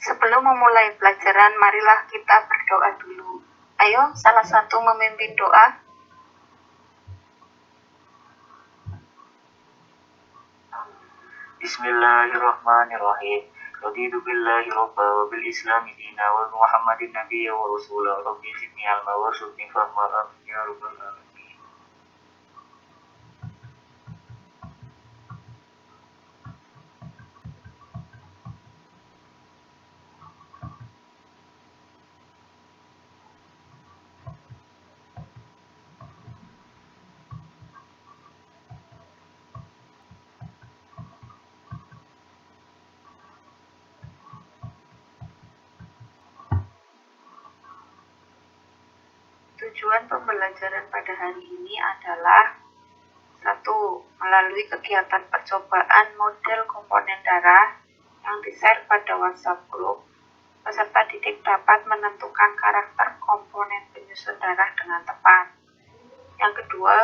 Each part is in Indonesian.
Sebelum memulai pelajaran, marilah kita berdoa dulu. Ayo, salah satu memimpin doa. Bismillahirrahmanirrahim. Raditu billahi rabba wa bil islami dina wa bi Muhammadin nabiyya wa rasula. Rabbi zidni ilma warzuqni fahma. Amin ya rabbal alamin. Tujuan pembelajaran pada hari ini adalah 1. Melalui kegiatan percobaan model komponen darah yang di-share pada WhatsApp group, peserta didik dapat menentukan karakter komponen penyusun darah dengan tepat. Yang kedua,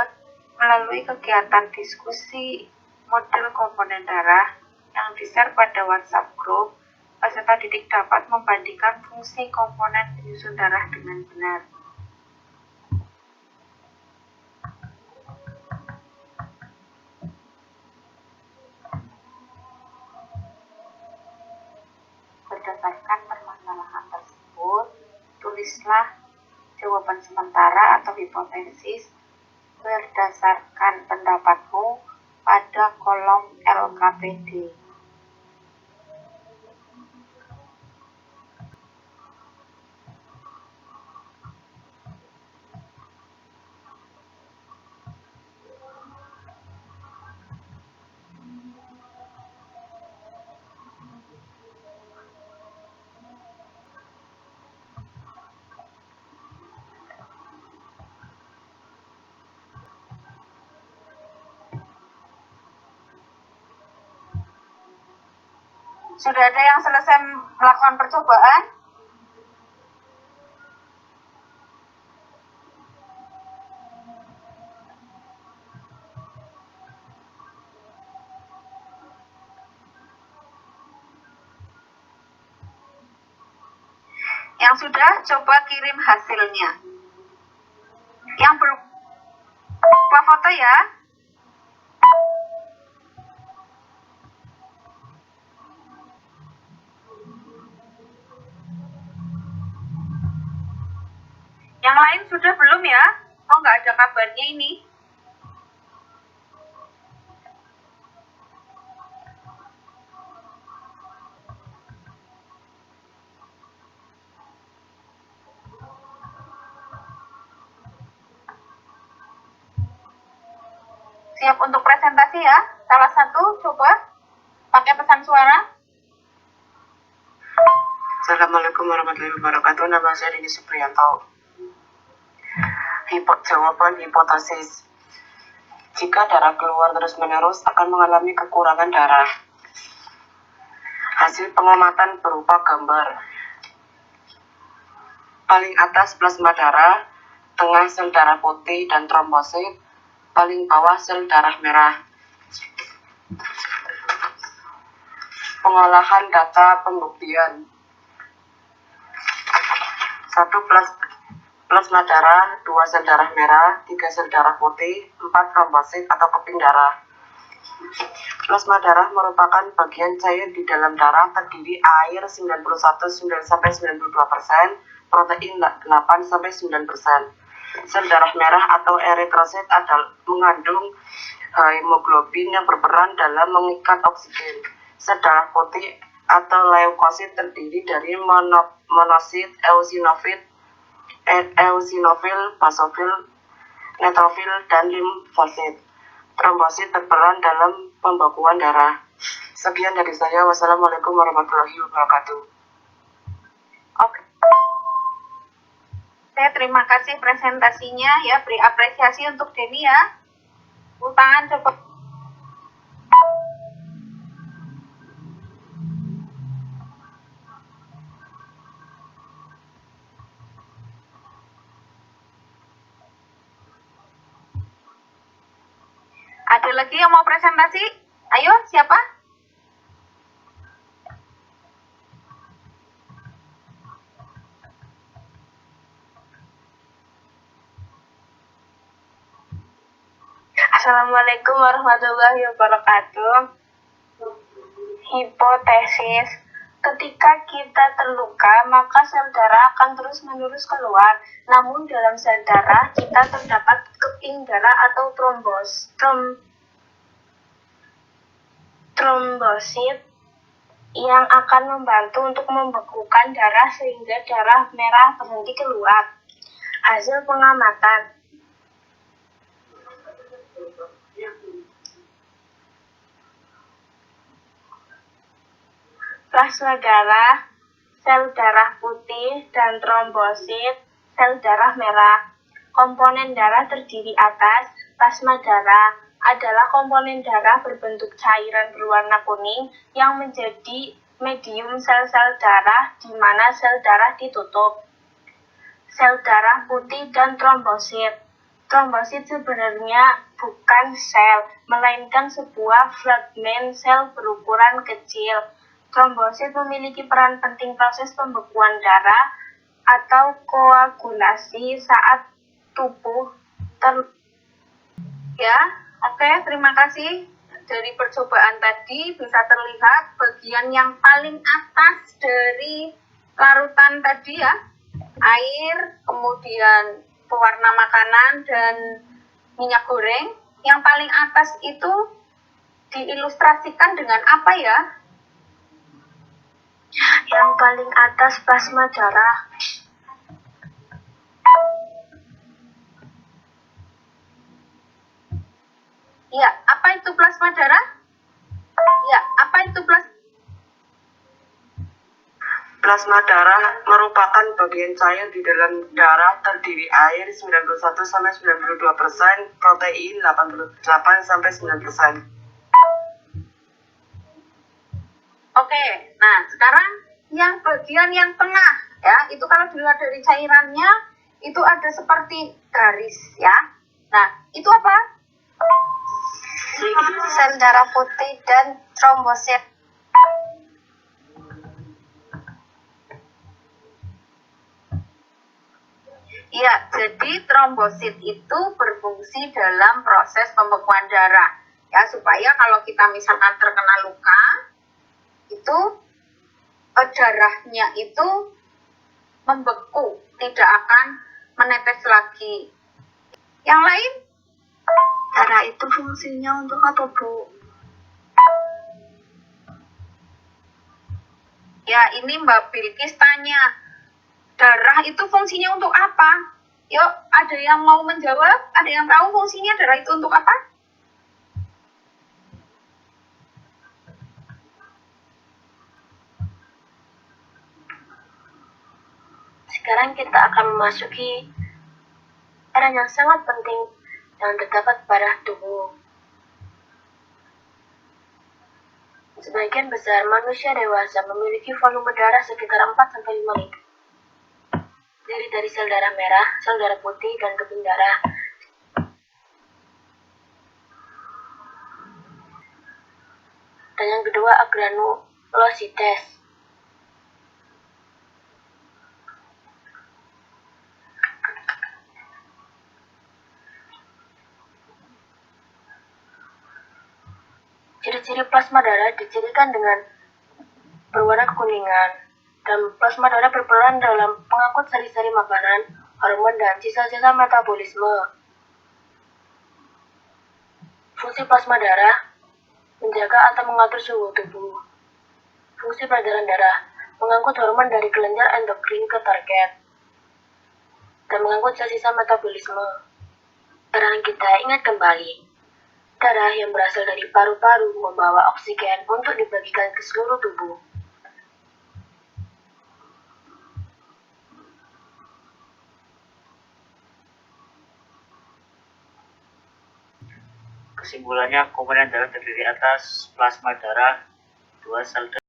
melalui kegiatan diskusi model komponen darah yang di-share pada WhatsApp group, peserta didik dapat membandingkan fungsi komponen penyusun darah dengan benar. Berdasarkan permasalahan tersebut, tulislah jawaban sementara atau hipotesis berdasarkan pendapatmu pada kolom LKPD. Sudah ada yang selesai melakukan percobaan? Yang sudah, coba kirim hasilnya. Yang berupa foto ya. Yang lain sudah belum ya? Oh, nggak ada kabarnya ini. Siap untuk presentasi ya? Salah satu coba pakai pesan suara. Assalamualaikum warahmatullahi wabarakatuh. Nama saya Dini Supriyanto. Jawaban hipotesis. Jika darah keluar terus-menerus akan mengalami kekurangan darah. Hasil pengamatan berupa gambar. Paling atas plasma darah, tengah sel darah putih dan trombosit, paling bawah sel darah merah. Pengolahan data pembuktian. 1. Plasma darah, 2 sel darah merah, 3 sel darah putih, 4 trombosit atau keping darah. Plasma darah merupakan bagian cair di dalam darah, terdiri air 91-92%, protein 8-9%. Sel darah merah atau eritrosit mengandung hemoglobin yang berperan dalam mengikat oksigen. Sel darah putih atau leukosit terdiri dari monosit, eosinofil, basofil, neutrofil, dan limfosit. Trombosit berperan dalam pembekuan darah. Sekian dari saya. Wassalamualaikum warahmatullahi wabarakatuh. Oke. Terima kasih presentasinya ya. Beri apresiasi untuk Denny ya. Tepuk tangan coba. Ada lagi yang mau presentasi? Ayo, siapa? Assalamualaikum warahmatullahi wabarakatuh. Hipotesis. Ketika kita terluka, maka sel darah akan terus-menerus keluar. Namun dalam sel darah kita terdapat keping darah atau trombosit yang akan membantu untuk membekukan darah sehingga darah merah berhenti keluar. Hasil pengamatan. Plasma darah, sel darah putih, dan trombosit, sel darah merah. Komponen darah terdiri atas plasma darah adalah komponen darah berbentuk cairan berwarna kuning yang menjadi medium sel-sel darah di mana sel darah ditutup. Sel darah putih dan trombosit. Trombosit sebenarnya bukan sel, melainkan sebuah fragmen sel berukuran kecil. Trombosit memiliki peran penting proses pembekuan darah atau koagulasi saat tubuh terima kasih. Dari percobaan tadi bisa terlihat bagian yang paling atas dari larutan tadi ya, air, kemudian pewarna makanan dan minyak goreng. Yang paling atas itu diilustrasikan dengan apa ya? Yang paling atas plasma darah. Ya, apa itu plasma darah? Ya, apa itu Plasma darah merupakan bagian cair di dalam darah terdiri air 91-92%, protein 88-90%. Oke, nah sekarang yang bagian yang tengah ya, itu kalau dilihat dari cairannya itu ada seperti garis ya. Nah, itu apa? Sel darah putih dan trombosit. Ya, jadi trombosit itu berfungsi dalam proses pembekuan darah ya, supaya kalau kita misalkan terkena luka itu darahnya itu membeku, tidak akan menetes lagi. Yang lain? Darah itu fungsinya untuk apa, Bu? Ya, ini Mbak Bilkis tanya, darah itu fungsinya untuk apa? Yuk, ada yang mau menjawab? Ada yang tahu fungsinya darah itu untuk apa? Sekarang kita akan memasuki peran yang sangat penting yang terdapat pada tubuh. Sebagian besar manusia dewasa memiliki volume darah sekitar 4-5 liter. Terdiri dari sel darah merah, sel darah putih, dan keping darah. Dan yang kedua agranulosites. Ciri-ciri plasma darah dicirikan dengan berwarna kekuningan, dan plasma darah berperan dalam pengangkut sari-sari makanan, hormon, dan sisa-sisa metabolisme. Fungsi plasma darah menjaga atau mengatur suhu tubuh. Fungsi peredaran darah mengangkut hormon dari kelenjar endokrin ke target dan mengangkut sisa-sisa metabolisme. Sekarang kita ingat kembali. Darah yang berasal dari paru-paru membawa oksigen untuk dibagikan ke seluruh tubuh. Kesimpulannya, komponen darah terdiri atas plasma darah, 2 sel darah.